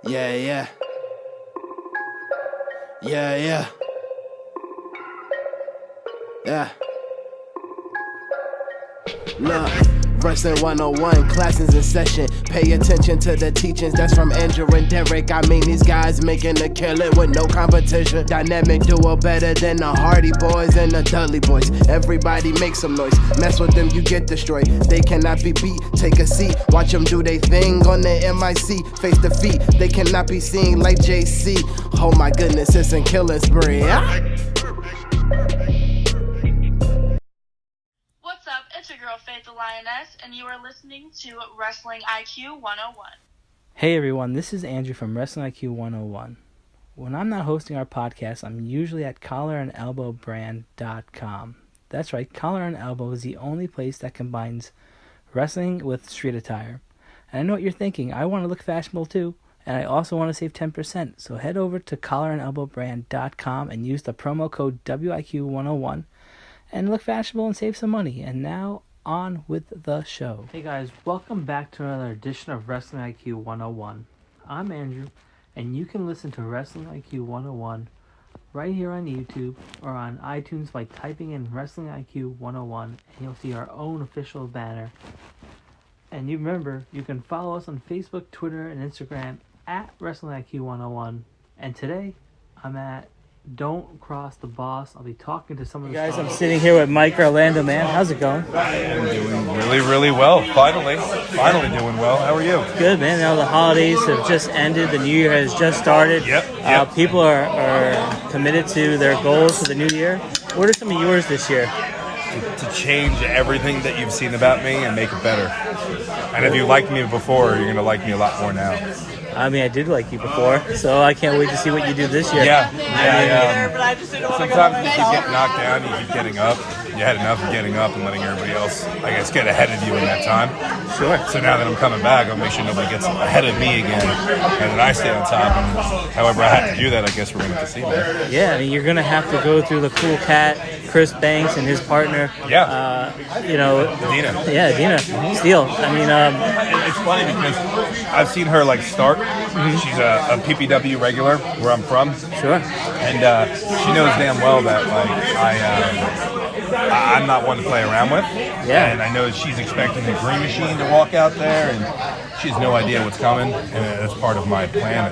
Yeah. Look, Wrestling 101, classes in session. Pay attention to the teachings, that's from Andrew and Derek. I mean, these guys making a killing with no competition. Dynamic duo better than the Hardy Boys and the Dudley Boys. Everybody make some noise, mess with them, you get destroyed. They cannot be beat, take a seat. Watch them do their thing on the MIC. Face defeat, they cannot be seen like JC. Oh my goodness, it's a killing spree. What's up? It's your girl Faith the Lioness, and you are listening to Wrestling IQ 101. Hey everyone, this is Andrew from Wrestling IQ 101. When I'm not hosting our podcast, I'm usually at collarandelbowbrand.com. That's right, Collar and Elbow is the only place that combines wrestling with street attire. And I know what you're thinking, I want to look fashionable too, and I also want to save 10%. So head over to collarandelbowbrand.com and use the promo code WIQ101 and look fashionable and save some money. And now, on with the show. Hey guys, welcome back to another edition of Wrestling IQ 101. I'm Andrew, and you can listen to Wrestling IQ 101 right here on YouTube or on iTunes by typing in Wrestling IQ 101, and you'll see our own official banner. And you remember, you can follow us on Facebook, Twitter, and Instagram at Wrestling IQ 101. And today, I'm at Don't Kross the Boss. I'll be talking to some of the guys. I'm sitting here with Mike Orlando, man. How's it going? I am doing really well. Finally doing well. How are you? Good, man. Now the holidays have just ended. The new year has just started. Yep. People are committed to their goals for the new year. What are some of yours this year? To change everything that you've seen about me and make it better. And if you liked me before, you're going to like me a lot more now. I mean, I did like you before, so I can't wait to see what you do this year. Sometimes you keep getting knocked down, you keep getting up. You had enough of getting up and letting everybody else, I guess, get ahead of you in that time. Sure. So now that I'm coming back, I'll make sure nobody gets ahead of me again, and then I stay on top. And however I have to do that, I guess we're going to have to see that. Yeah, I mean, you're going to have to go through the cool cat, Chris Banks, and his partner. Yeah. Dina. Yeah, Dina Steele. I mean, it's funny because I've seen her start. Mm-hmm. She's a PPW regular where I'm from. Sure. And she knows damn well that I'm not one to play around with. Yeah. And I know that she's expecting the Green Machine to walk out there, and she has no idea what's coming. And that's part of my plan, I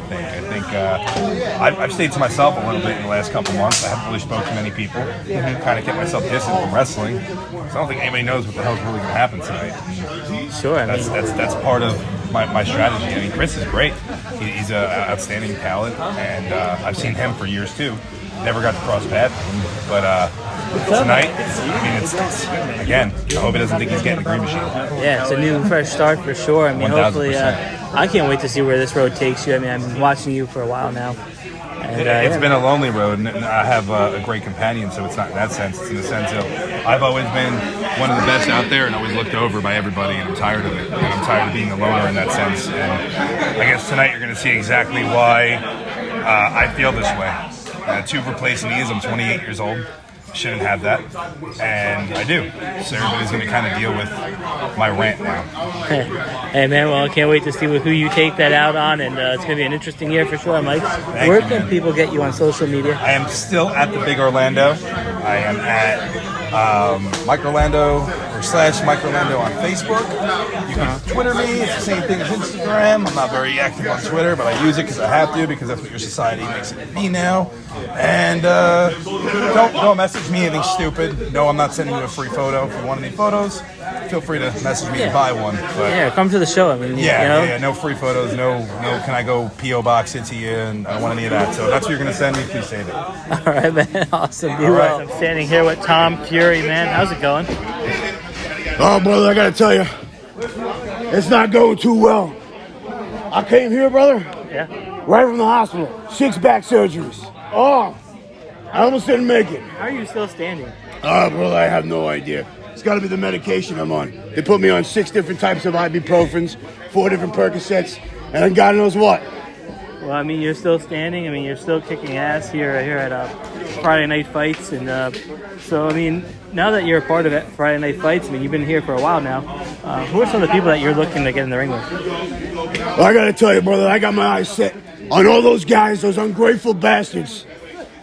think. I've stayed to myself a little bit in the last couple months. I haven't really spoken to many people. Mm-hmm. Kind of kept myself distant from wrestling. So I don't think anybody knows what the hell's really going to happen tonight. Sure. That's part of my strategy. I mean, Chris is great. He's an outstanding talent, and I've seen him for years too. Never got to cross paths with him, but tonight, I mean, it's again, I hope he doesn't think he's getting the Green Machine. Yeah, it's a new, fresh start for sure. I mean, 1000%. Hopefully, I can't wait to see where this road takes you. I mean, I've been watching you for a while now. And, it's been a lonely road, and I have a great companion, so it's not in that sense. It's in the sense of I've always been one of the best out there and always looked over by everybody, and I'm tired of it. And I'm tired of being a loner in that sense. And I guess tonight you're going to see exactly why I feel this way. 2 replaced knees. I'm 28 years old. Shouldn't have that, and I do. So everybody's going to kind of deal with my rant now. Hey man, well I can't wait to see who you take that out on, and it's going to be an interesting year for sure, Mike. Where can people get you on social media? I am still at the Big Orlando. I am at Mike Orlando / Mike Orlando on Facebook. You can Twitter me. It's the same thing as Instagram. I'm not very active on Twitter, but I use it because I have to, because that's what your society makes it be now. And don't message me anything stupid. No, I'm not sending you a free photo. If you want any photos, feel free to message me and buy one. But come to the show. I mean, no free photos. No. Can I go PO box it to you? And I don't want any of that. So if that's what you're gonna send me, please save it. All right, man. Awesome. Be well. I'm standing here with Tom Fury, man. How's it going? Oh, brother, I gotta tell you, it's not going too well. I came here, brother. Yeah. Right from the hospital. 6 back surgeries. Oh, I almost didn't make it. How are you still standing? Oh, brother, I have no idea. It's got to be the medication I'm on. They put me on 6 different types of ibuprofens, 4 different Percocets, and God knows what. Well, I mean, you're still standing. I mean, you're still kicking ass here at Friday Night Fights. And so, I mean, now that you're a part of it, Friday Night Fights, I mean, you've been here for a while now. Who are some of the people that you're looking to get in the ring with? I gotta tell you, brother, I got my eyes set on all those guys, those ungrateful bastards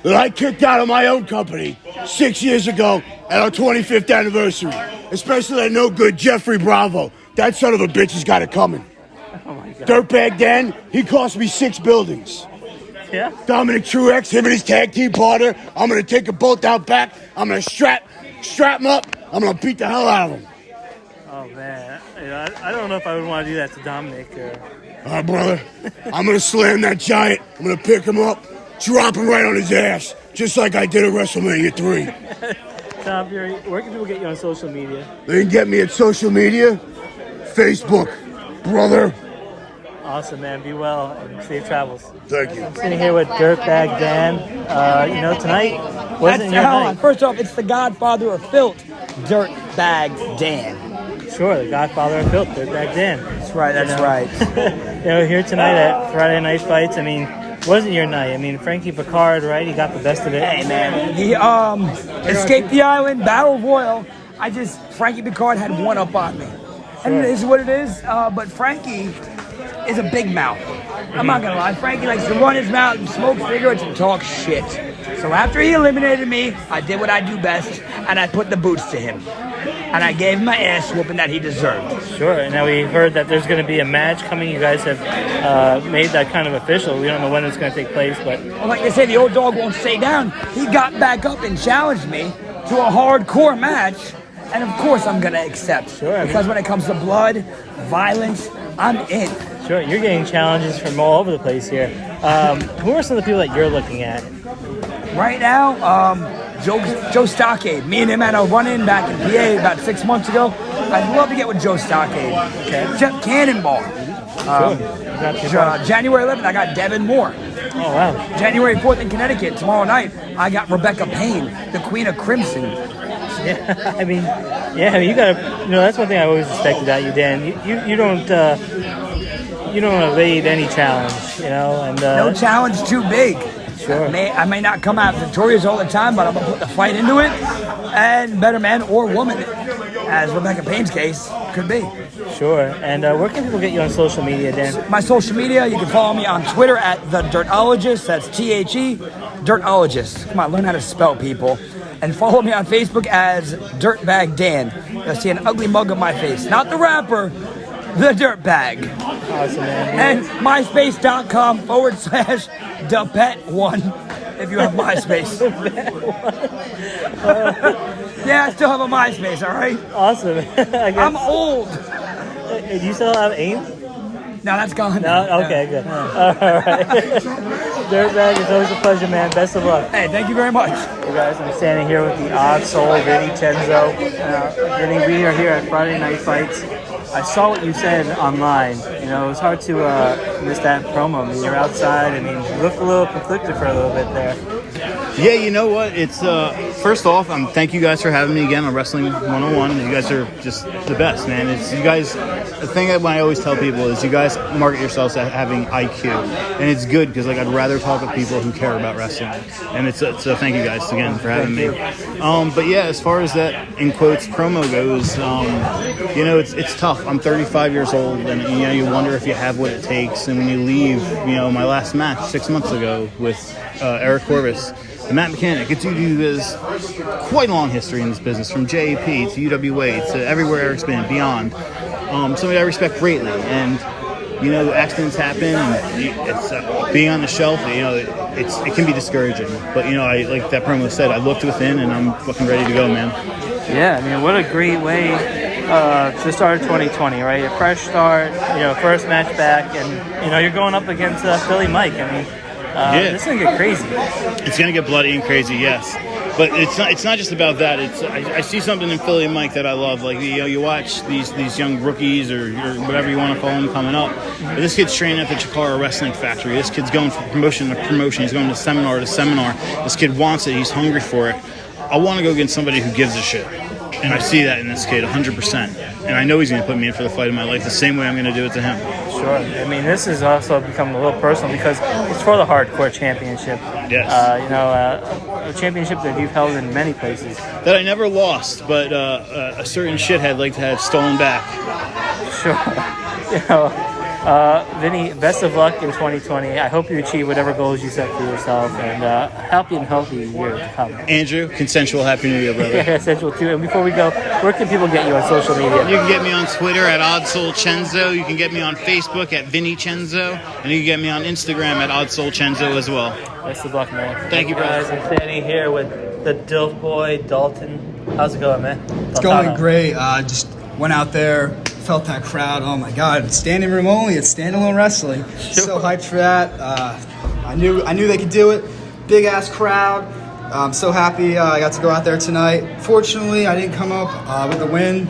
that I kicked out of my own company 6 years ago at our 25th anniversary. Especially that no good Jeffrey Bravo. That son of a bitch has got it coming. Oh my God. Dirtbag Dan, he cost me 6 buildings. Yeah. Dominic Truex, him and his tag team partner. I'm gonna take them both out back. I'm gonna strap them up. I'm gonna beat the hell out of them. Oh man, I don't know if I would want to do that to Dominic. Brother, I'm gonna slam that giant. I'm gonna pick him up, drop him right on his ass, just like I did at WrestleMania 3. Tom Fury, where can people get you on social media? They can get me at social media, Facebook, brother. Awesome, man. Be well and safe travels. Thank you. I'm sitting here with Dirtbag Dan. Tonight wasn't your night. First off, it's the Godfather of Filth, Dirtbag Dan. Sure, the Godfather of Filth, Dirtbag Dan. That's right. That's right. Here tonight at Friday Night Fights. I mean, wasn't your night? I mean, Frankie Pickard, right? He got the best of it. Hey, man. He escaped the island, battle royal. Frankie Pickard had one up on me. And it is what it is. But Frankie is a big mouth. I'm not gonna lie. Frankie likes to run his mouth and smoke cigarettes and talk shit. So after he eliminated me, I did what I do best, and I put the boots to him. And I gave him my ass whooping that he deserved. Sure. And now we heard that there's going to be a match coming. You guys have made that kind of official. We don't know when it's going to take place, but well, like they say, the old dog won't stay down. He got back up and challenged me to a hardcore match, and of course I'm gonna accept. Sure. Because when it comes to blood, violence, I'm in. Sure, you're getting challenges from all over the place here. Who are some of the people that you're looking at? Right now, Joe Stockade. Me and him had a run-in back in PA about 6 months ago. I'd love to get with Joe Stockade. Okay. Jeff Cannonball. January 11th, I got Devin Moore. Oh, wow. January 4th in Connecticut, tomorrow night, I got Rebecca Payne, the Queen of Crimson. Yeah, I mean, you gotta, that's one thing I always respected about you, Dan. You don't evade any challenge, and no challenge too big. Sure. I may not come out victorious all the time, but I'm gonna put the fight into it, and better man or woman, as Rebecca Payne's case could be. Sure. And where can people get you on social media, Dan? My social media, you can follow me on Twitter at the Dirtologist. That's THE Dirtologist. Come on, learn how to spell, people. And follow me on Facebook as Dirtbag Dan. You'll see an ugly mug of my face. Not the rapper, the Dirtbag. Awesome, man. And myspace.com/thepet1 if you have MySpace. Yeah, I still have a MySpace, all right? Awesome. I'm old. Do you still have AIM? No, that's gone. No? Okay, good. All right. Dirtbag, it's always a pleasure, man. Best of luck. Hey, thank you very much. Hey guys, I'm standing here with the odd soul, Vinny Cenzo. Vinny, we are here at Friday Night Fights. I saw what you said online. It was hard to miss that promo. I mean, you're outside. I mean, you look a little conflicted for a little bit there. Yeah, you know what? It's first off, thank you guys for having me again on Wrestling 101. You guys are just the best, man. It's you guys. The thing that I always tell people is you guys market yourselves as having IQ, and it's good because I'd rather talk with people who care about wrestling. And so thank you guys again for having me. But yeah, as far as that in quotes promo goes, it's tough. I'm 35 years old, and you wonder if you have what it takes. And when you leave, my last match 6 months ago with Eric Corvus. The Matt Mechanic, it's there's quite a long history in this business, from JAP to UWA to everywhere Eric's been and beyond. Somebody I respect greatly, and accidents happen, and it's being on the shelf. It can be discouraging, but I like that promo said. I looked within, and I'm fucking ready to go, man. Yeah, I mean, what a great way to start 2020, right? A fresh start, first match back, and you're going up against Philly Mike. I mean. This is gonna get crazy. It's gonna get bloody and crazy, yes. But it's not just about that. I see something in Philly and Mike that I love. Like you watch these young rookies or whatever you want to call them coming up. But this kid's training at the Chikara Wrestling Factory. This kid's going from promotion to promotion. He's going to seminar to seminar. This kid wants it. He's hungry for it. I want to go against somebody who gives a shit. And I see that in this kid 100%. And I know he's going to put me in for the fight of my life the same way I'm going to do it to him. Sure. I mean, this has also become a little personal because it's for the hardcore championship. Yes. A championship that you've held in many places. That I never lost, but a certain shithead like to have stolen back. Sure. Vinny, best of luck in 2020. I hope you achieve whatever goals you set for yourself, and happy and healthy year to come. Andrew, consensual Happy New Year, brother. Yeah, essential too. And before we go, where can people get you on social media? You can get me on Twitter at OddSoulCenzo. You can get me on Facebook at Vinny Cenzo. And you can get me on Instagram at OddSoulCenzo as well. Best of luck, man. Thank you, guys. I'm standing here with the DIlF Boi Dalton. How's it going, man? It's going great. Just went out there, felt that crowd. Oh my God! Standing room only. It's standalone wrestling. So hyped for that. I knew they could do it. Big ass crowd. I'm so happy I got to go out there tonight. Fortunately, I didn't come up with a win,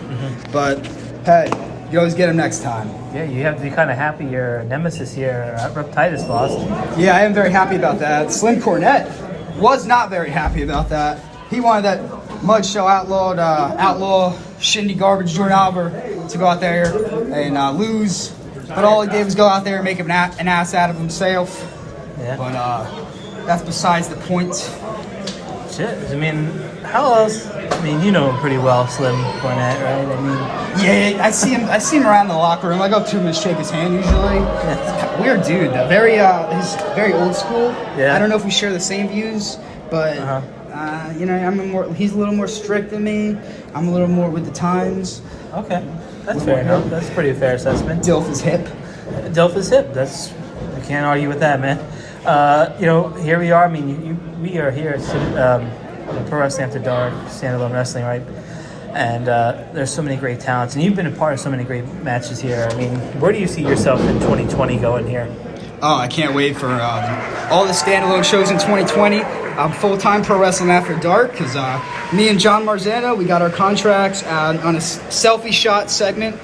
but hey, you always get them next time. Yeah, you have to be kind of happy your nemesis here, Reptitus, lost. Yeah, I am very happy about that. Slim Cornette was not very happy about that. He wanted that Mud Show outlaw Shindy Garbage Jordan Albert to go out there and lose. But all he did was go out there and make an ass out of himself. Yeah. But that's besides the point. Shit. I mean, how else? I mean, you know him pretty well, Slim Cornette, right? I mean, yeah, I see him around the locker room. I go up to him and shake his hand usually. Yeah. Weird dude. He's very old school. Yeah. I don't know if we share the same views, but you know, he's a little more strict than me. I'm a little more with the times. Okay, that's fair enough. That's a pretty fair assessment. DIlF is hip. DIlF is hip. I can't argue with that, man. You know, here we are. I mean, we are here at Pro Wrestling After Dark, standalone wrestling, right? And there's so many great talents, and you've been a part of so many great matches here. I mean, where do you see yourself in 2020 going here? Oh, I can't wait for all the standalone shows in 2020. I'm full-time Pro Wrestling After Dark because me and John Marzano, we got our contracts on a selfie shot segment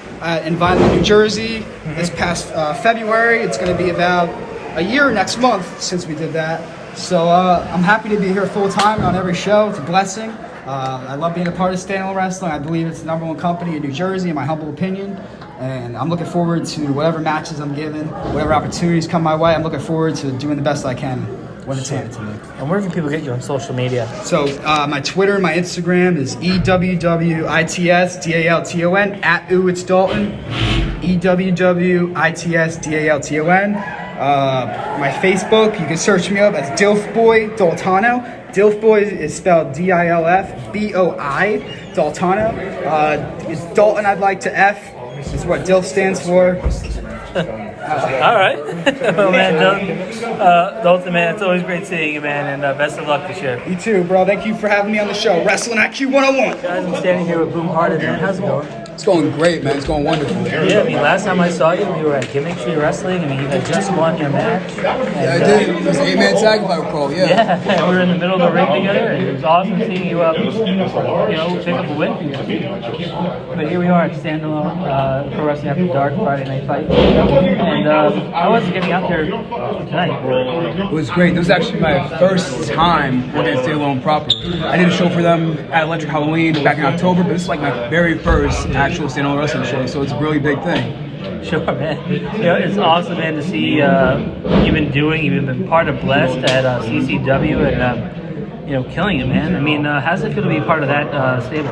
in Vineland, New Jersey this past February. It's going to be about a year next month since we did that. So I'm happy to be here full-time on every show. It's a blessing. I love being a part of standalone wrestling. I believe it's the #1 company in New Jersey, in my humble opinion. And I'm looking forward to whatever matches I'm given, whatever opportunities come my way. I'm looking forward to doing the best I can when it's handed to me. And where can people get you on social media? So my Twitter, my Instagram is EWWITSDALTON, at It's Dalton, EWWITSDALTON. My Facebook, you can search me up as DIlF Boi Daltono. DIlF Boi is spelled DILF BOI Daltono. It's Dalton I'd like to F. Is what DIlF stands for. All right. Well, man, Dalton, man, it's always great seeing you, man, and best of luck this year. You too, bro. Thank you for having me on the show. Wrestling IQ 101. Guys, I'm standing here with Harden, man. How's it going? It's going great, man. It's going wonderful. Yeah, I mean, last time I saw you, we were at Gimmick Tree Wrestling. I mean, you had just won your match. Yeah, I did. It was an 8-man tag, if I recall. Yeah, we were in the middle of the ring together, and it was awesome seeing you, pick up a win for you. But here we are at standalone Pro Wrestling After Dark Friday Night Fight, and I wasn't getting out there tonight. It was great. This was actually my first time working at standalone proper. I did a show for them at Electric Halloween back in October, but this is like my very first actual standalone wrestling show, so it's a really big thing. Sure, man. It's awesome, man, to see you've been part of Blessed at CCW and killing it, man. I mean, how's it feel to be part of that stable?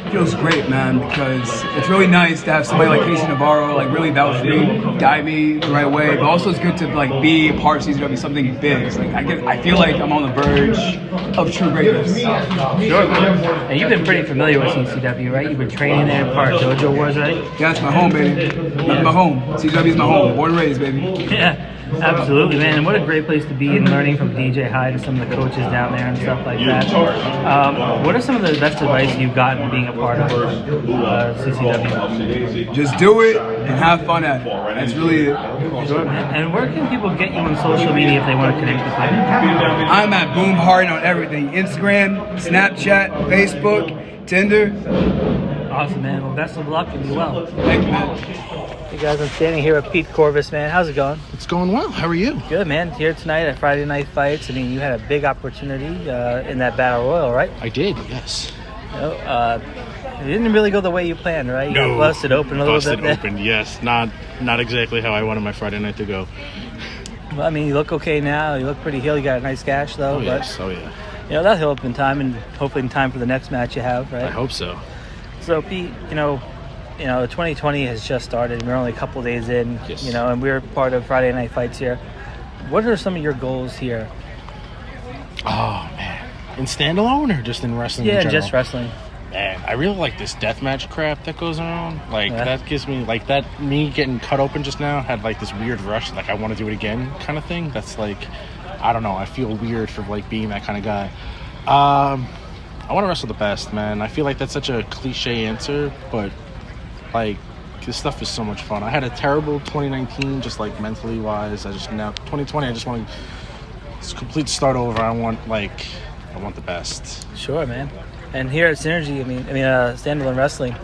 It feels great, man, because it's really nice to have somebody like Casey Navarro like really vouch for me, guide me the right way, but also it's good to like be a part of CCW, something big. It's like I feel like I'm on the verge of true greatness. Sure, man. And you've been pretty familiar with CCW, right? You've been training there, part of Dojo Wars, right? Yeah, it's my home, baby. That's my home. CCW is my home. Born and raised, baby. Yeah. Absolutely, man. And what a great place to be and learning from DJ Hyde and some of the coaches down there and stuff like that. What are some of the best advice you've gotten being a part of CCW? Just do it and have fun at it. That's really it. Sure, man. And where can people get you on social media if they want to connect with you? I'm at Boom Harden on everything. Instagram, Snapchat, Facebook, Tinder. Awesome, man. Well, best of luck and be well. Thank you, man. Hey guys, I'm standing here with Pete Corvus, man. How's it going? It's going well. How are you? Good, man. Here tonight at Friday Night Fights. I mean, you had a big opportunity in that Battle Royal, right? I did, yes. It didn't really go the way you planned, right? You got busted open a little bit. Busted open, yes. Not exactly how I wanted my Friday night to go. Well, I mean, you look okay now. You look pretty healed. You got a nice gash, though. Oh, yes. Oh, yeah. That'll heal up in time, and hopefully in time for the next match you have, right? I hope so. So, Pete, you know, 2020 has just started. We're only a couple days in, Yes. you know, and we're part of Friday Night Fights here. What are some of your goals here? Oh man, in standalone or just in wrestling? Yeah, in general? just wrestling. Man, I really like this deathmatch crap that goes around. Like Yeah. that gives me like that. Me getting cut open just now had like this weird rush, like I want to do it again kind of thing. That's like, I don't know. I feel weird for like being that kind of guy. I want to wrestle the best, man. I feel like that's such a cliche answer, but like this stuff is so much fun. I had a terrible 2019, just like mentally wise. I just now 2020. I just want to complete start over. I want the best. Sure, man. And here at Synergy, Standalone Wrestling,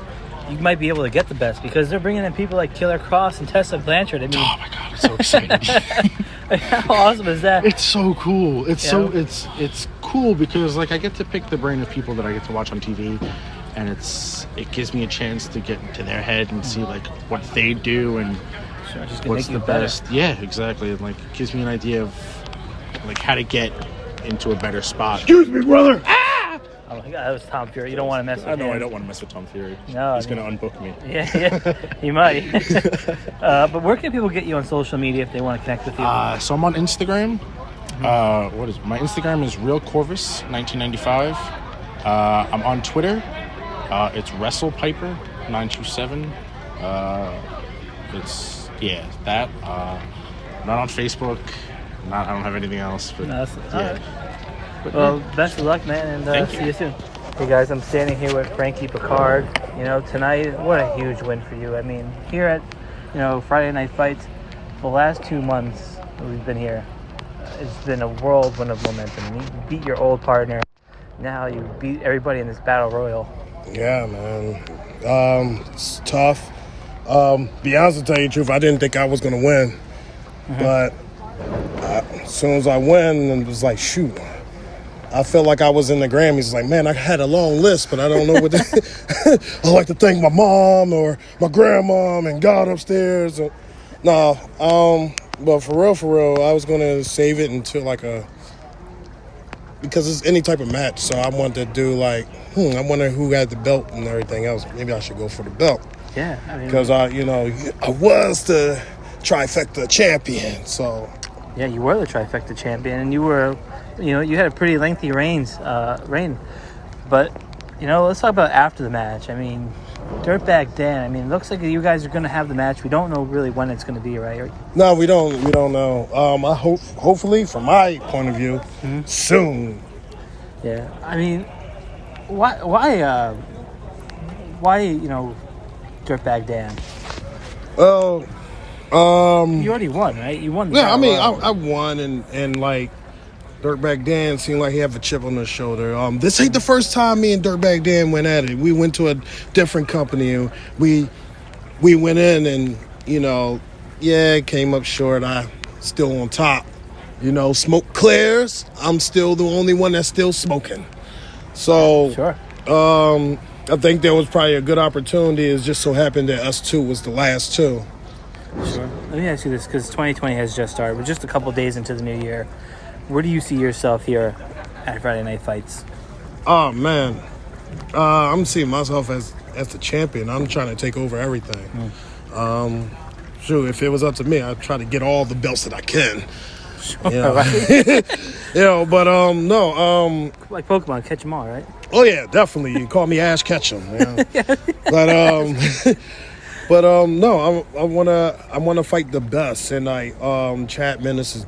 you might be able to get the best because they're bringing in people like Killer Kross and Tessa Blanchard. I mean, Oh my god, it's so exciting. how awesome is that? It's so cool. It's Yeah. so it's cool because like I get to pick the brain of people that I get to watch on TV, and it gives me a chance to get into their head and see like what they do and Sure, just gonna what's make you the better. best. Yeah, exactly. And like it gives me an idea of like how to get into a better spot. Excuse me, brother. Oh my God, that was Tom Fury. You don't want to mess with I know him. I don't want to mess with Tom Fury. No, He's I mean- gonna unbook me. Yeah, he might. But where can people get you on social media if they want to connect with you? So I'm on Instagram. What is my Instagram is Real Corvus 1995. I'm on Twitter. It's WrestlePiper 927. It's that. I'm not on Facebook. I don't have anything else. But No, that's- yeah. all right. Well, best of luck, man, and Thank see you soon. Hey guys, I'm standing here with Frankie Pickard. You know, tonight, what a huge win for you. I mean, here at, Friday Night Fights, the last 2 months that we've been here, it's been a whirlwind of momentum. You beat your old partner. Now you beat everybody in this battle royal. Yeah, man. It's tough. Be honest, to tell you the truth, I didn't think I was going to win. But as soon as I win, it was like, shoot. I felt like I was in the Grammys. Like, man, I had a long list, but I don't know what I like to thank my mom or my grandmom and God upstairs. But for real, I was going to save it until because it's any type of match. So I wanted to do I wonder who had the belt and everything else. Maybe I should go for the belt. Yeah. I mean, Because I was the trifecta champion, so. yeah, you were the trifecta champion, and you were, you had a pretty lengthy reign. But, let's talk about after the match. I mean, Dirtbag Dan. It looks like you guys are going to have the match. We don't know really when it's going to be, right? No, we don't know. I hopefully, from my point of view, soon. Yeah. I mean, why, Dirtbag Dan? Well, You already won, right? You won. The yeah, battle royal. I won, and Dirtbag Dan seemed like he had a chip on his shoulder. This ain't the first time me and Dirtbag Dan went at it. We went to a different company, and we went in, and it came up short. I still on top. Smoke clears. I'm still the only one that's still smoking. So, Sure. I think there was probably a good opportunity. It just so happened that us two was the last two. Sure. Let me ask you this, because 2020 has just started. We're just a couple days into the new year. Where do you see yourself here at Friday Night Fights? Oh, man. I'm seeing myself as the champion. I'm trying to take over everything. Sure, if it was up to me, I'd try to get all the belts that I can. Right? But no. Like Pokemon, catch them all, right? Oh yeah, definitely. You call me Ash Ketchum. Yeah. But no. I wanna fight the best, and Chad Menace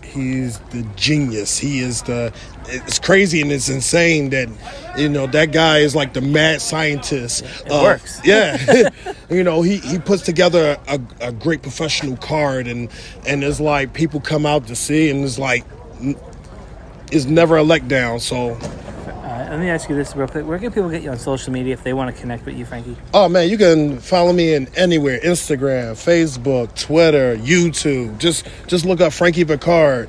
he's the genius. He is it's crazy and it's insane that that guy is like the mad scientist. It works. Yeah. He puts together a great professional card, and it's like people come out to see, and it's never a letdown. So Let me ask you this real quick. Where can people get you on social media if they want to connect with you, Frankie? oh man, you can follow me in anywhere: Instagram, Facebook, Twitter, YouTube. Just look up Frankie Pickard.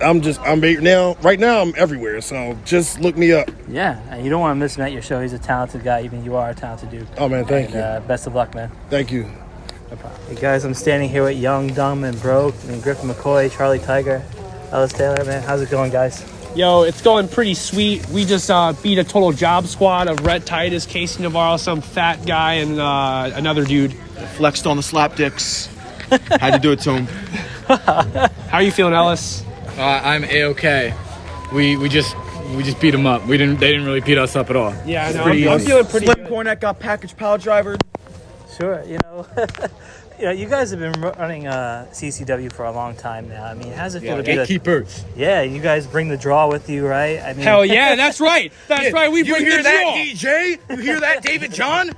Right now I'm everywhere, so just look me up. Yeah, and you don't want to miss him at your show. He's a talented guy. Even you are a talented dude. Oh man, thank you. Best of luck, man. Thank you. No problem. Hey guys, I'm standing here with Young, Dumb, and Broke, and Griffin, McCoy, Charlie Tiger, Ellis Taylor. Man, how's it going, guys? Yo, it's going pretty sweet. We just beat a total job squad of Rhett Titus, Casey Navarro, some fat guy, and another dude. Flexed on the slap dicks. Had to do it to him. How are you feeling, Ellis? I'm A-okay. We just beat them up. They didn't really beat us up at all. Yeah, I know. I'm feeling pretty Slim good. Cornet got package power driver. Sure, you guys have been running CCW for a long time now. I mean, how's it feel to be gatekeepers? Yeah, you guys bring the draw with you, right? I mean, Hell yeah, that's right. That's right. We bring the hear that, draw. DJ? You hear that, David John?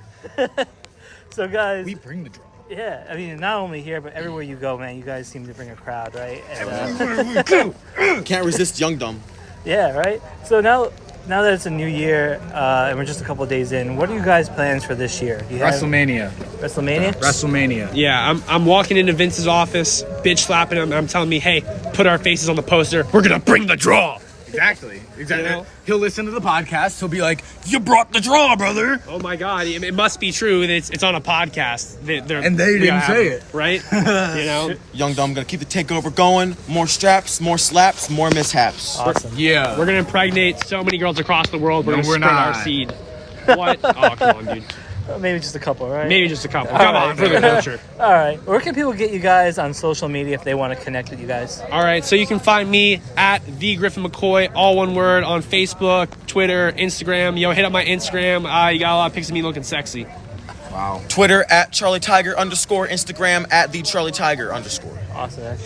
So, guys, We bring the draw. yeah, I mean, not only here, but everywhere you go, man, you guys seem to bring a crowd, right? And, Can't resist Young Dumb. yeah, right? So now that it's a new year and we're just a couple of days in, what are you guys' plans for this year? Do you have WrestleMania. WrestleMania? Yeah, I'm walking into Vince's office, bitch slapping him. I'm telling me, hey, put our faces on the poster. We're going to bring the draw. Exactly. You know? He'll listen to the podcast. He'll be like, "You brought the draw, brother." Oh my God, it must be true. It's on a podcast. And they didn't say it. Right? Young Dumb gonna keep the takeover going. More straps, more slaps, more mishaps. Awesome. Yeah. We're going to impregnate so many girls across the world. We're No, going to we're spread our not. seed. What? Oh, come on, dude. Maybe just a couple, right? Maybe just a couple. All Come right. on, for the culture. All right. Where can people get you guys on social media if they want to connect with you guys? All right, so you can find me at the Griffin McCoy, all one word, on Facebook, Twitter, Instagram. Yo, hit up my Instagram. You got a lot of pics of me looking sexy. Wow. Twitter at Charlie Tiger _ Instagram at the Charlie Tiger _ Awesome.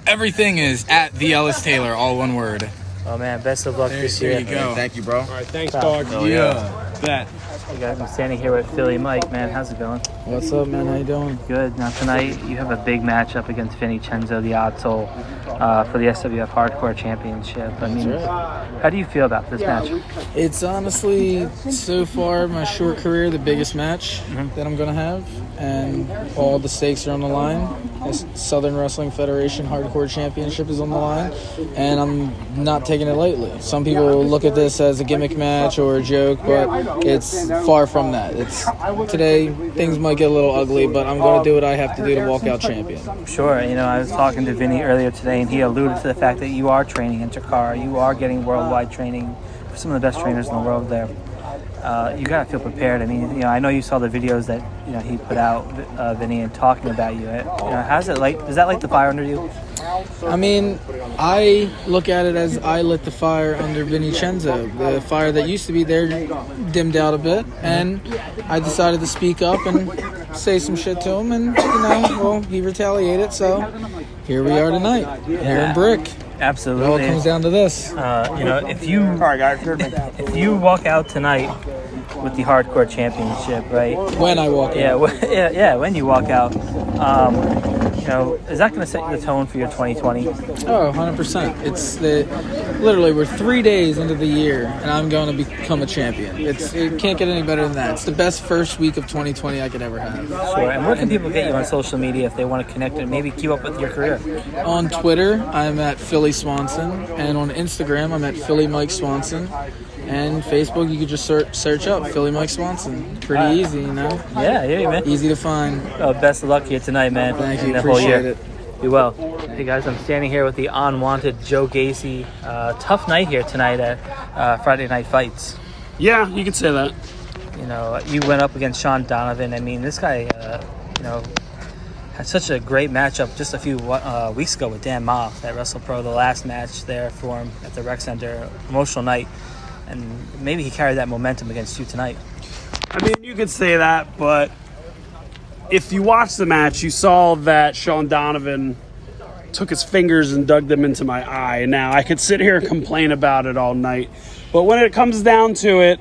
Everything is at the Ellis Taylor, all one word. Oh man, best of luck this year. There you go. Thank you, bro. All right, thanks, Stop. dog. Oh, Bet. Hey guys, I'm standing here with Philly Mike. Man, how's it going? What's up, man? How you doing? Good. Now tonight you have a big matchup against Vinny Cenzo, the Odd Soul, for the SWF Hardcore Championship. I mean, how do you feel about this match? It's honestly, so far, my short career, the biggest match that I'm going to have. And all the stakes are on the line. This Southern Wrestling Federation Hardcore Championship is on the line. And I'm not taking it lightly. Some people look at this as a gimmick match or a joke, but it's far from that. It's today, things might get a little ugly, but I'm going to do what I have to do to walk out champion. Sure. I was talking to Vinny earlier today, and he alluded to the fact that you are training in Takara. You are getting worldwide training for some of the best trainers in the world there. You gotta feel prepared. I mean, I know you saw the videos that he put out, Vinny, and talking about you. How's it like? Does that light the fire under you? I mean, I look at it as I lit the fire under Vinny Cenzo. The fire that used to be there dimmed out a bit, and I decided to speak up and say some shit to him, and he retaliated. So here we are tonight, here in Brick. Absolutely. It all comes down to this. If you walk out tonight with the Hardcore Championship, right? When I walk out. When you walk out, is that going to set the tone for your 2020? Oh, 100%. It's literally we're 3 days into the year, and I'm going to become a champion. It can't get any better than that. It's the best first week of 2020 I could ever have. Sure. And where can people get you on social media if they want to connect and maybe keep up with your career? On Twitter, I'm at Philly Swanson, and on Instagram, I'm at Philly Mike Swanson. And Facebook, you could just search up Philly Mike Swanson. Pretty easy, Yeah, man. Easy to find. Best of luck here tonight, man. Thank you. The whole Appreciate year. it. Be well. Hey guys, I'm standing here with the unwanted Joe Gacy. Tough night here tonight at Friday Night Fights. Yeah, you could say that. You went up against Shawn Donavan. I mean, this guy, had such a great matchup just a few weeks ago with Dan Moff at WrestlePro, the last match there for him at the Rec Center. Emotional night. And maybe he carried that momentum against you tonight. I mean, you could say that, but if you watched the match, you saw that Shawn Donavan took his fingers and dug them into my eye. Now, I could sit here and complain about it all night, but when it comes down to it,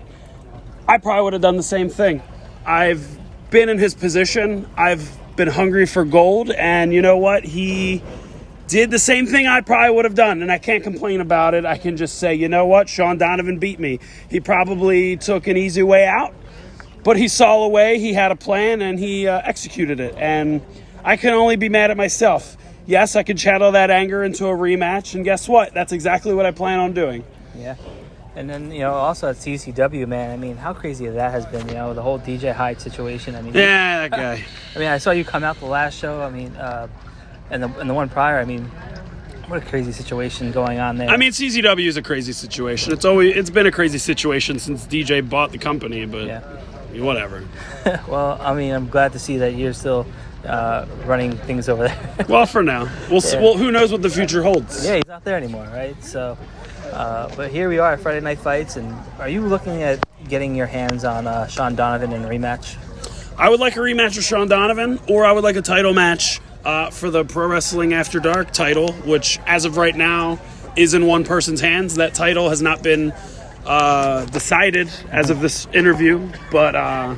I probably would have done the same thing. I've been in his position. I've been hungry for gold, and you know what? He did the same thing I probably would have done, and I can't complain about it. I can just say, you know what? Shawn Donavan beat me. He probably took an easy way out, but he saw a way, he had a plan, and he executed it. And I can only be mad at myself. Yes, I could channel that anger into a rematch, and guess what? That's exactly what I plan on doing. Yeah. And then, also at CCW, man, I mean, how crazy that has been, the whole DJ Hyde situation. I mean, yeah, that guy. I mean, I saw you come out the last show, I mean, and the one prior, I mean, What a crazy situation going on there. I mean, CZW is a crazy situation. It's been a crazy situation since DJ bought the company, but whatever. Well, I mean, I'm glad to see that you're still running things over there. Well, for now. We'll see. Well, who knows what the future holds. Yeah, he's not there anymore, right? So, but here we are at Friday Night Fights, and are you looking at getting your hands on Shawn Donavan in a rematch? I would like a rematch with Shawn Donavan, or I would like a title match for the Pro Wrestling After Dark title, which as of right now is in one person's hands. That title has not been decided as of this interview, but I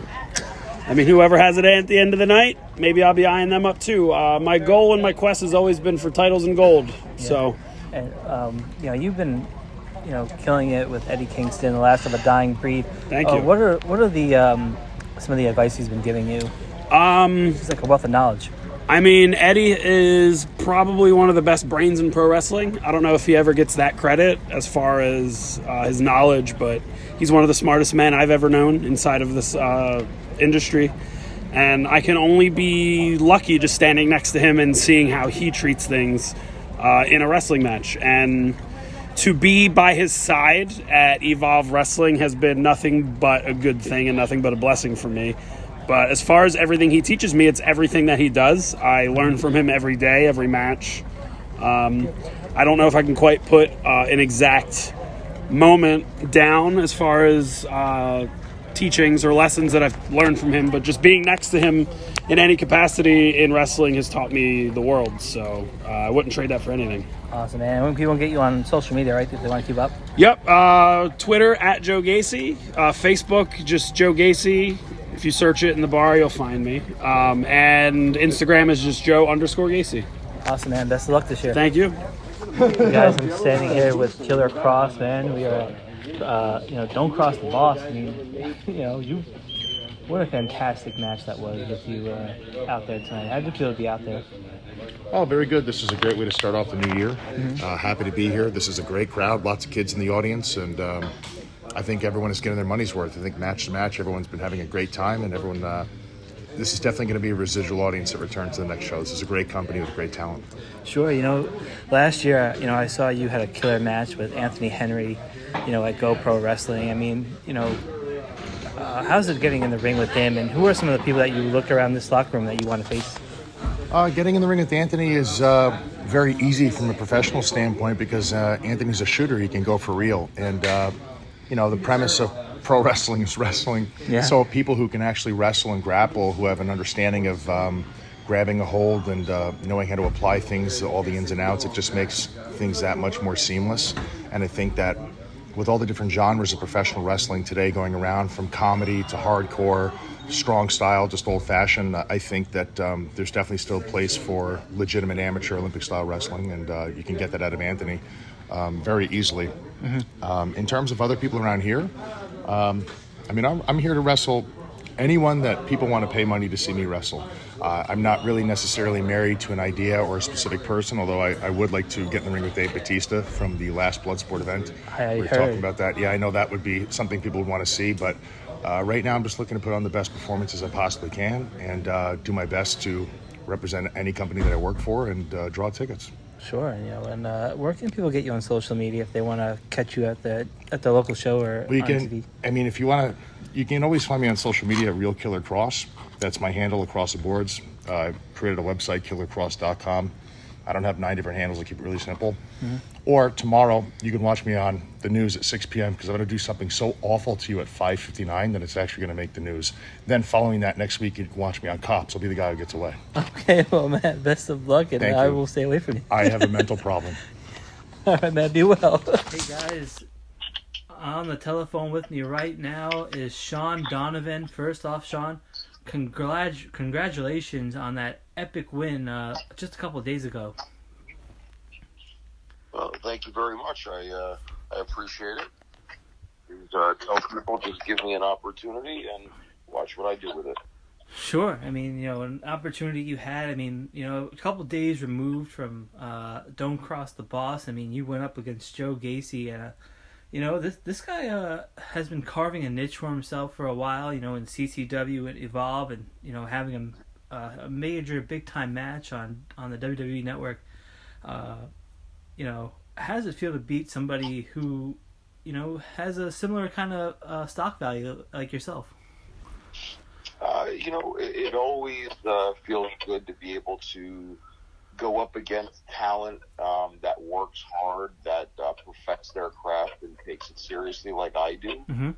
mean, whoever has it at the end of the night, maybe I'll be eyeing them up too. My goal and my quest has always been for titles and gold. Yeah. So, and you've been killing it with Eddie Kingston, the last of a dying breed. Thank you. What are the some of the advice he's been giving you? He's like a wealth of knowledge. I mean, Eddie is probably one of the best brains in pro wrestling. I don't know if he ever gets that credit as far as his knowledge, but he's one of the smartest men I've ever known inside of this industry. And I can only be lucky just standing next to him and seeing how he treats things in a wrestling match. And to be by his side at Evolve Wrestling has been nothing but a good thing and nothing but a blessing for me. But as far as everything he teaches me, it's everything that he does. I learn from him every day, every match. I don't know if I can quite put an exact moment down as far as teachings or lessons that I've learned from him, but just being next to him in any capacity in wrestling has taught me the world. So I wouldn't trade that for anything. Awesome, man. When people get you on social media, right, if they want to keep up? Yep. Twitter, @Joe Gacy. Facebook, just Joe Gacy. If you search it in the bar, you'll find me. And Instagram is just Joe_Gacy. Awesome, man. Best of luck this year. Thank you. Guys, I'm standing here with Killer Kross, man. We are, Don't Kross the Boss. I mean, what a fantastic match that was with you out there tonight. How did you feel to be out there? Oh, very good. This is a great way to start off the new year. Happy to be here. This is a great crowd. Lots of kids in the audience, and I think everyone is getting their money's worth. I think match to match, everyone's been having a great time, and everyone. This is definitely going to be a residual audience that returns to the next show. This is a great company with great talent. Sure. Last year, I saw you had a killer match with Anthony Henry, at GoPro Wrestling. I mean, how's it getting in the ring with him, and who are some of the people that you look around this locker room that you want to face? Getting in the ring with Anthony is very easy from a professional standpoint because Anthony's a shooter. He can go for real. And, the premise of pro wrestling is wrestling. Yeah. So people who can actually wrestle and grapple, who have an understanding of grabbing a hold and knowing how to apply things, all the ins and outs, it just makes things that much more seamless. And I think that with all the different genres of professional wrestling today going around, from comedy to hardcore, strong style, just old-fashioned, I think that there's definitely still a place for legitimate amateur Olympic-style wrestling, and you can get that out of Anthony very easily. In terms of other people around here, I'm here to wrestle anyone that people want to pay money to see me wrestle. I'm not really necessarily married to an idea or a specific person, although I would like to get in the ring with Dave Bautista from the last Bloodsport event. I We're heard. talking about that. Yeah, I know that would be something people would want to see, but right now I'm just looking to put on the best performances I possibly can and do my best to represent any company that I work for and draw tickets. Sure, and where can people get you on social media if they want to catch you at the local show or on TV? If you want to, you can always find me on social media at Real Killer Kross. That's my handle across the boards. I created a website, killerkross.com. I don't have 9 different handles. I keep it really simple. Or tomorrow, you can watch me on the news at 6 p.m. because I'm going to do something so awful to you at 5:59 that it's actually going to make the news. Then following that next week, you can watch me on Cops. I'll be the guy who gets away. Okay, well, man, best of luck, and I will stay away from you. I have a mental problem. All right, man, be well. Hey, guys, on the telephone with me right now is Shawn Donavan. First off, Shawn, congratulations on that epic win just a couple of days ago. Well, thank you very much. I appreciate it. Tell people, just give me an opportunity and watch what I do with it. Sure. I mean, an opportunity you had. I mean, a couple of days removed from Don't Kross the Boss. I mean, you went up against Joe Gacy, and this guy has been carving a niche for himself for a while. In CCW and Evolve, and having a major big time match on the WWE network. how does it feel to beat somebody who, has a similar kind of stock value like yourself? It always feels good to be able to go up against talent that works hard, that perfects their craft and takes it seriously like I do. Mm-hmm.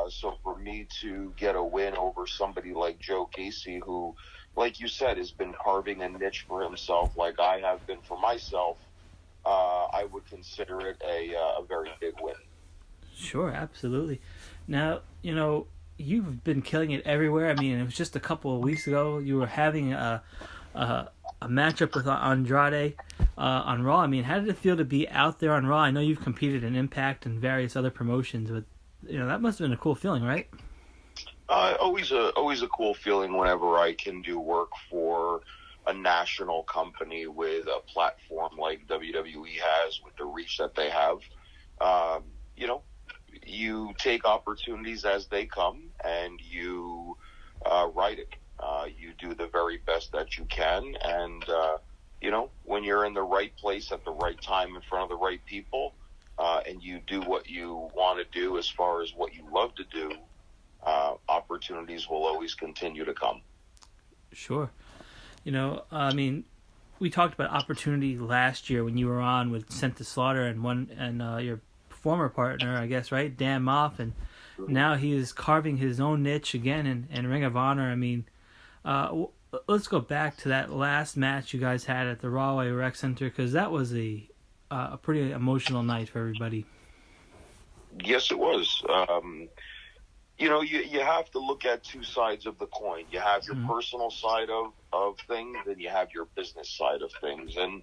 So for me to get a win over somebody like Joe Gacy, who, like you said, has been carving a niche for himself like I have been for myself, I would consider it a very big win. Sure, absolutely. Now, you've been killing it everywhere. I mean, it was just a couple of weeks ago you were having a matchup with Andrade on Raw. I mean, how did it feel to be out there on Raw? I know you've competed in Impact and various other promotions, but that must have been a cool feeling, right? Always a cool feeling whenever I can do work for a national company with a platform like WWE has, with the reach that they have. You take opportunities as they come and you ride it. You do the very best that you can, and when you're in the right place at the right time in front of the right people, and you do what you want to do as far as what you love to do, opportunities will always continue to come. Sure. I mean, we talked about opportunity last year when you were on with Sent to Slaughter and your former partner, I guess, right, Dan Moff, and now he is carving his own niche again in Ring of Honor. I mean, let's go back to that last match you guys had at the Rahway Rec Center, because that was a pretty emotional night for everybody. Yes, it was. You have to look at two sides of the coin. You have your personal side of things, and you have your business side of things. And,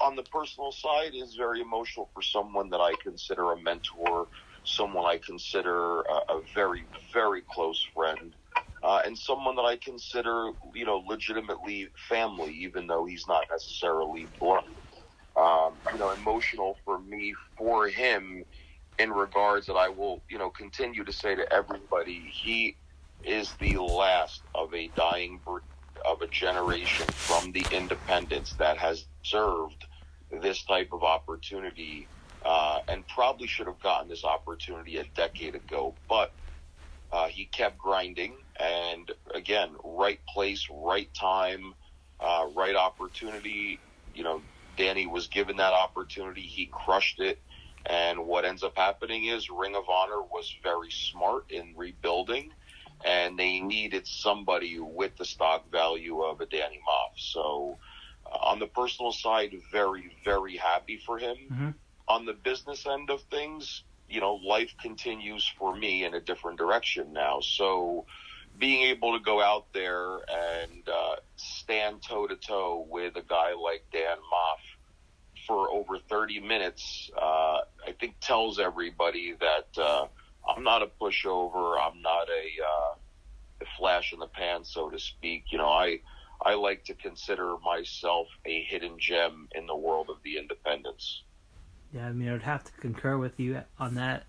on the personal side is very emotional for someone that I consider a mentor, someone I consider a very, very close friend, and someone that I consider, legitimately family, even though he's not necessarily blood. Emotional for me, for him, in regards that I will, continue to say to everybody, he is the last of a dying breed of a generation from the independents that has served this type of opportunity, and probably should have gotten this opportunity a decade ago, but he kept grinding, and again, right place, right time, right opportunity. Danny was given that opportunity, he crushed it. And what ends up happening is Ring of Honor was very smart in rebuilding, and they needed somebody with the stock value of a Danny Moff. So on the personal side, very, very happy for him. Mm-hmm. On the business end of things, life continues for me in a different direction now. So being able to go out there and stand toe-to-toe with a guy like Dan Moff for over 30 minutes, I think tells everybody that I'm not a pushover. I'm not a flash in the pan, so to speak. I like to consider myself a hidden gem in the world of the independents. Yeah, I mean, I would have to concur with you on that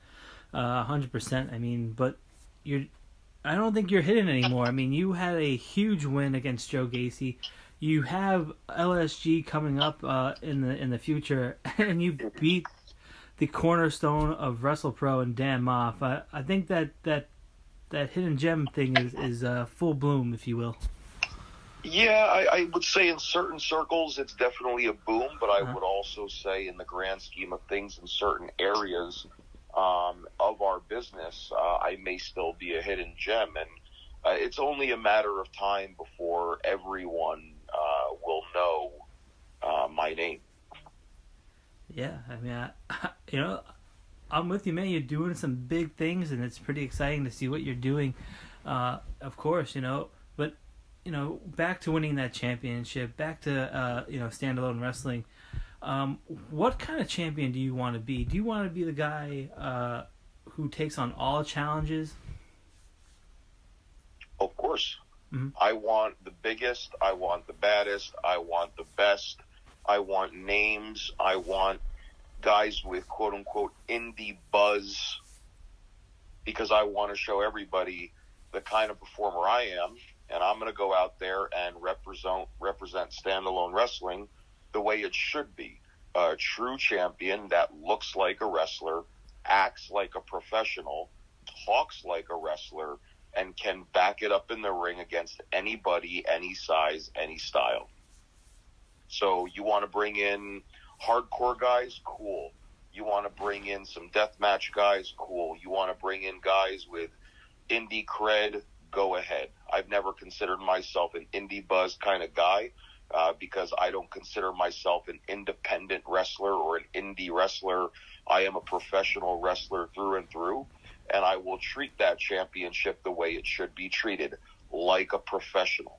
100%. I mean, but I don't think you're hidden anymore. I mean, you had a huge win against Joe Gacy. You have LSG coming up in the future, and you beat the cornerstone of WrestlePro and Dan Moff. I think that hidden gem thing is full bloom, if you will. Yeah, I would say in certain circles it's definitely a boom, but I would also say in the grand scheme of things, in certain areas of our business, I may still be a hidden gem, and it's only a matter of time before everyone will know my name. Yeah, I mean, I'm with you, man. You're doing some big things, and it's pretty exciting to see what you're doing. Of course, but back to winning that championship, back to standalone wrestling. What kind of champion do you want to be? Do you want to be the guy who takes on all challenges? Of course. Mm-hmm. I want the biggest, I want the baddest, I want the best, I want names, I want guys with quote-unquote indie buzz, because I want to show everybody the kind of performer I am, and I'm going to go out there and represent standalone wrestling the way it should be. a true champion that looks like a wrestler, acts like a professional, talks like a wrestler, and can back it up in the ring against anybody, any size, any style. So you want to bring in hardcore guys? Cool. You want to bring in some deathmatch guys? Cool. You want to bring in guys with indie cred? Go ahead. I've never considered myself an indie buzz kind of guy because I don't consider myself an independent wrestler or an indie wrestler. I am a professional wrestler through and through, and I will treat that championship the way it should be treated, like a professional.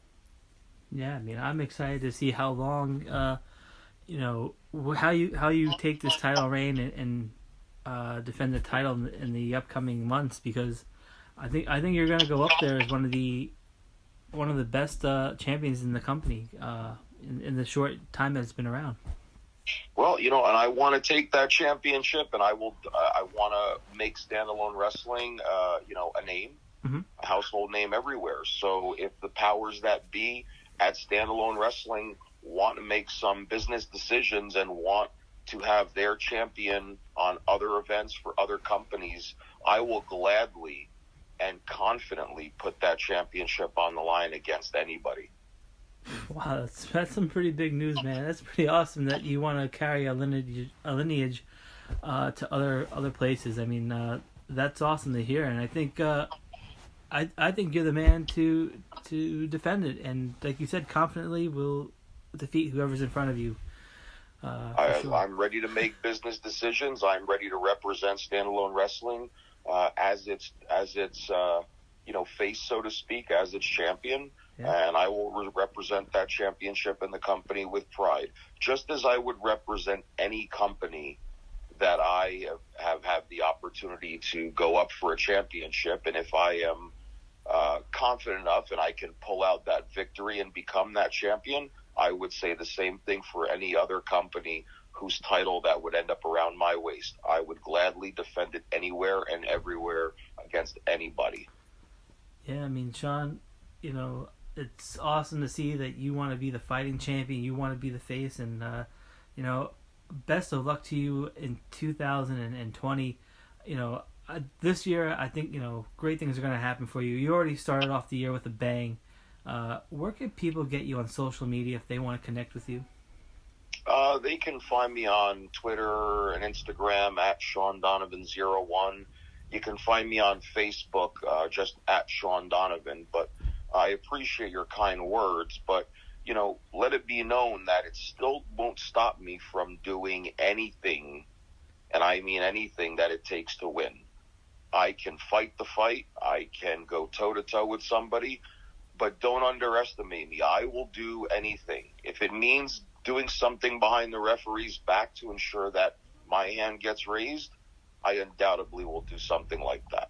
Yeah, I mean, I'm excited to see how long, how you take this title reign and defend the title in the upcoming months, because I think you're gonna go up there as one of the best champions in the company in the short time that it's been around. Well, and I want to take that championship, and I want to make standalone wrestling, a name, a household name everywhere. So if the powers that be at standalone wrestling want to make some business decisions and want to have their champion on other events for other companies, I will gladly and confidently put that championship on the line against anybody. Wow, that's some pretty big news, man. That's pretty awesome that you want to carry a lineage to other places. I mean, that's awesome to hear, and I think I think you're the man to defend it, and like you said, confidently will defeat whoever's in front of you. Sure. I'm ready to make business decisions. I'm ready to represent standalone wrestling as its face, so to speak, as its champion. Yeah. And I will represent that championship in the company with pride, just as I would represent any company that I have the opportunity to go up for a championship. And if I am confident enough and I can pull out that victory and become that champion, I would say the same thing for any other company whose title that would end up around my waist. I would gladly defend it anywhere and everywhere against anybody. Yeah, I mean, Shawn, it's awesome to see that you want to be the fighting champion, you want to be the face, and best of luck to you in 2020. This year, I think great things are going to happen for you. You already started off the year with a bang. Where can people get you on social media if they want to connect with you? They can find me on Twitter and Instagram at Shawn Donavan01. You can find me on Facebook just at Shawn Donavan. But I appreciate your kind words, but let it be known that it still won't stop me from doing anything, and I mean anything, that it takes to win. I can fight the fight. I can go toe-to-toe with somebody, but don't underestimate me. I will do anything. If it means doing something behind the referee's back to ensure that my hand gets raised, I undoubtedly will do something like that.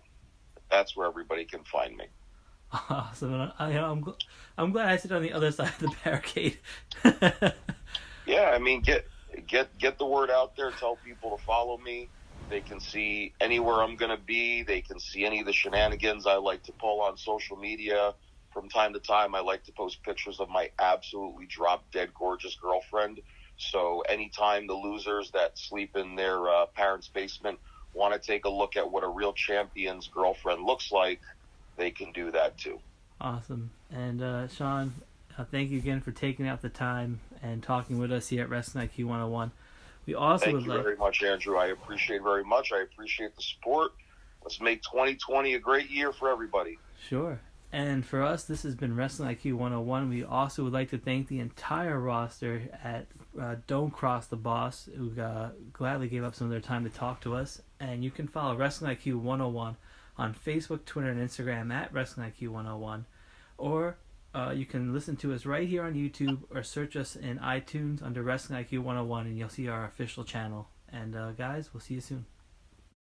That's where everybody can find me. Awesome. I'm glad I sit on the other side of the barricade. Yeah, I mean, get the word out there. Tell people to follow me. They can see anywhere I'm going to be. They can see any of the shenanigans I like to pull on social media. From time to time, I like to post pictures of my absolutely drop-dead gorgeous girlfriend. So anytime the losers that sleep in their parents' basement want to take a look at what a real champion's girlfriend looks like, they can do that too. Awesome. And Shawn, thank you again for taking out the time and talking with us here at Wrestling IQ 101. We also Thank you very much, Andrew. I appreciate it very much. I appreciate the support. Let's make 2020 a great year for everybody. Sure. And for us, this has been Wrestling IQ 101. We also would like to thank the entire roster at Don't Kross the Boss, who gladly gave up some of their time to talk to us. And you can follow Wrestling IQ 101 on Facebook, Twitter, and Instagram at Wrestling IQ 101. Or you can listen to us right here on YouTube or search us in iTunes under Wrestling IQ 101, and you'll see our official channel. And guys, we'll see you soon.